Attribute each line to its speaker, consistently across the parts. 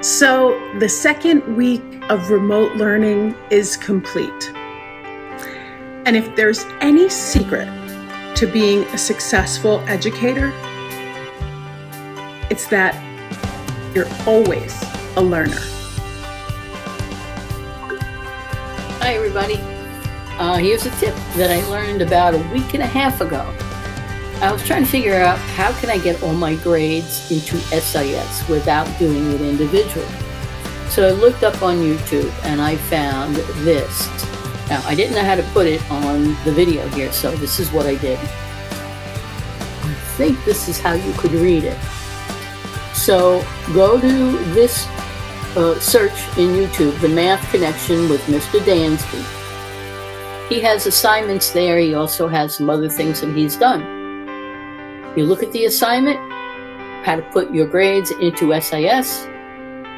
Speaker 1: So the second week of remote learning is complete. And if there's any secret to being a successful educator, it's that you're always a learner.
Speaker 2: Hi everybody. Here's a tip that I learned about a week and a half ago. I was trying to figure out how can I get all my grades into SIS without doing it individually. So I looked up on YouTube and I found this. Now I didn't know how to put it on the video here, so this is what I did. I think this is how you could read it. So go to this search in YouTube, The Math Connection with Mr. Dansby. He has assignments there. He also has some other things that he's done. You look at the assignment, how to put your grades into SIS.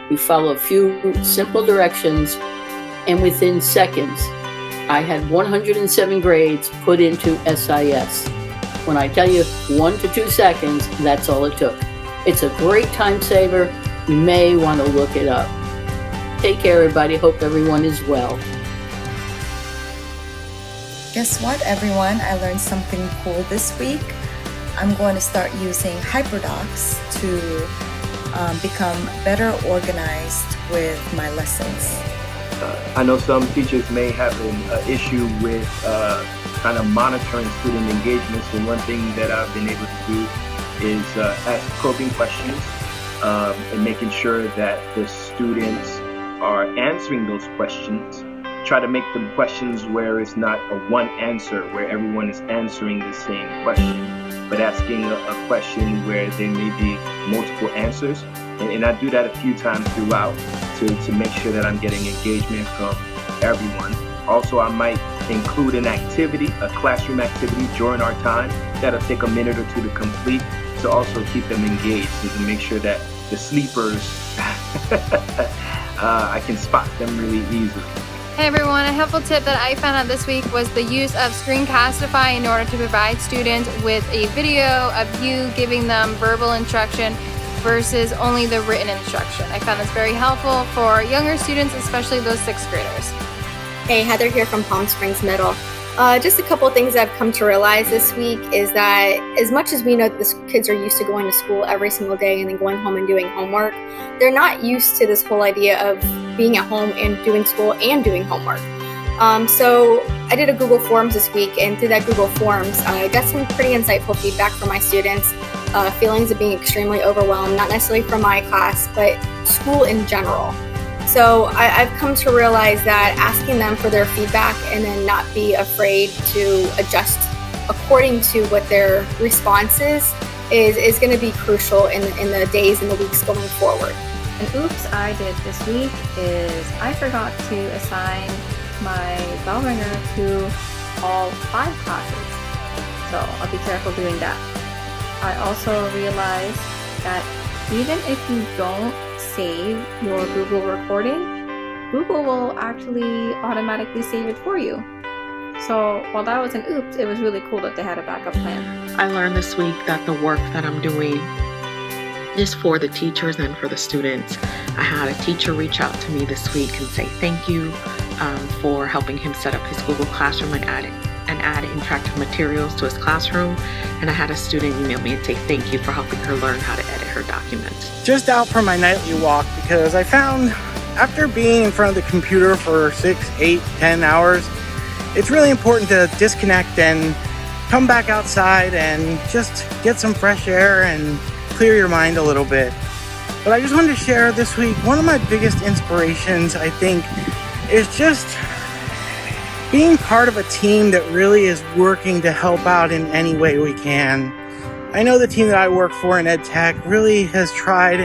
Speaker 2: You follow a few simple directions, and within seconds, I had 107 grades put into SIS. When I tell you 1 to 2 seconds, that's all it took. It's a great time saver. You may want to look it up. Take care, everybody. Hope everyone is well.
Speaker 3: Guess what, everyone? I learned something cool this week. I'm going to start using HyperDocs to become better organized with my lessons.
Speaker 4: I know some teachers may have an issue with kind of monitoring student engagement. So one thing that I've been able to do is ask probing questions and making sure that the students are answering those questions. Try to make them questions where it's not a one answer, where everyone is answering the same question, but asking a question where there may be multiple answers. And I do that a few times throughout to make sure that I'm getting engagement from everyone. Also, I might include an activity, a classroom activity during our time that'll take a minute or two to complete to also keep them engaged and to make sure that the sleepers, I can spot them really easily.
Speaker 5: Hey everyone, a helpful tip that I found out this week was the use of Screencastify in order to provide students with a video of you giving them verbal instruction versus only the written instruction. I found this very helpful for younger students, especially those 6th graders.
Speaker 6: Hey, Heather here from Palm Springs Middle. Just a couple of things I've come to realize this week is that as much as we know that the kids are used to going to school every single day and then going home and doing homework, they're not used to this whole idea of being at home and doing school and doing homework. So I did a Google Forms this week, and through that Google Forms, I got some pretty insightful feedback from my students, feelings of being extremely overwhelmed, not necessarily from my class, but school in general. So I've come to realize that asking them for their feedback and then not be afraid to adjust according to what their response is going to be crucial in the days and the weeks going forward.
Speaker 7: An oops I did this week is I forgot to assign my bell ringer to all 5 classes. So I'll be careful doing that. I also realized that even if you don't save your Google recording, Google will actually automatically save it for you. So while that was an oops, it was really cool that they had a backup plan.
Speaker 8: I learned this week that the work that I'm doing is for the teachers and for the students. I had a teacher reach out to me this week and say thank you for helping him set up his Google Classroom and add interactive materials to his classroom. And I had a student email me and say thank you for helping her learn how to edit her documents.
Speaker 9: Just out for my nightly walk because I found after being in front of the computer for 6, 8, 10 hours, it's really important to disconnect and come back outside and just get some fresh air and clear your mind a little bit. But I just wanted to share this week, one of my biggest inspirations, I think, is just being part of a team that really is working to help out in any way we can. I know the team that I work for in EdTech really has tried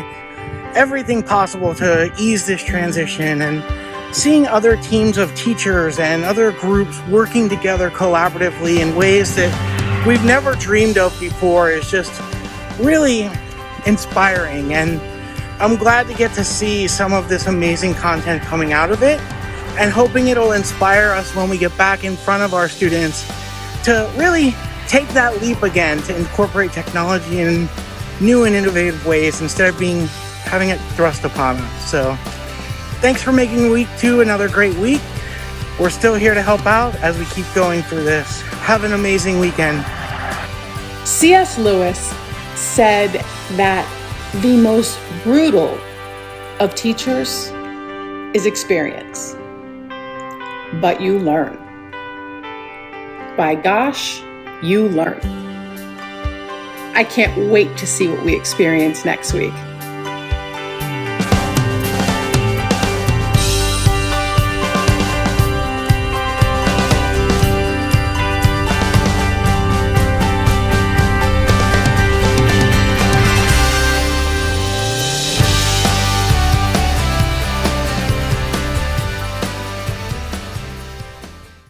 Speaker 9: everything possible to ease this transition, and seeing other teams of teachers and other groups working together collaboratively in ways that we've never dreamed of before is just really inspiring, and I'm glad to get to see some of this amazing content coming out of it, and hoping it'll inspire us when we get back in front of our students to really take that leap again to incorporate technology in new and innovative ways instead of being having it thrust upon us. So thanks for making week 2 another great week. We're still here to help out as we keep going through this. Have an amazing weekend.
Speaker 1: C.S. Lewis said that the most brutal of teachers is experience, but you learn. By gosh, you learn. I can't wait to see what we experience next week.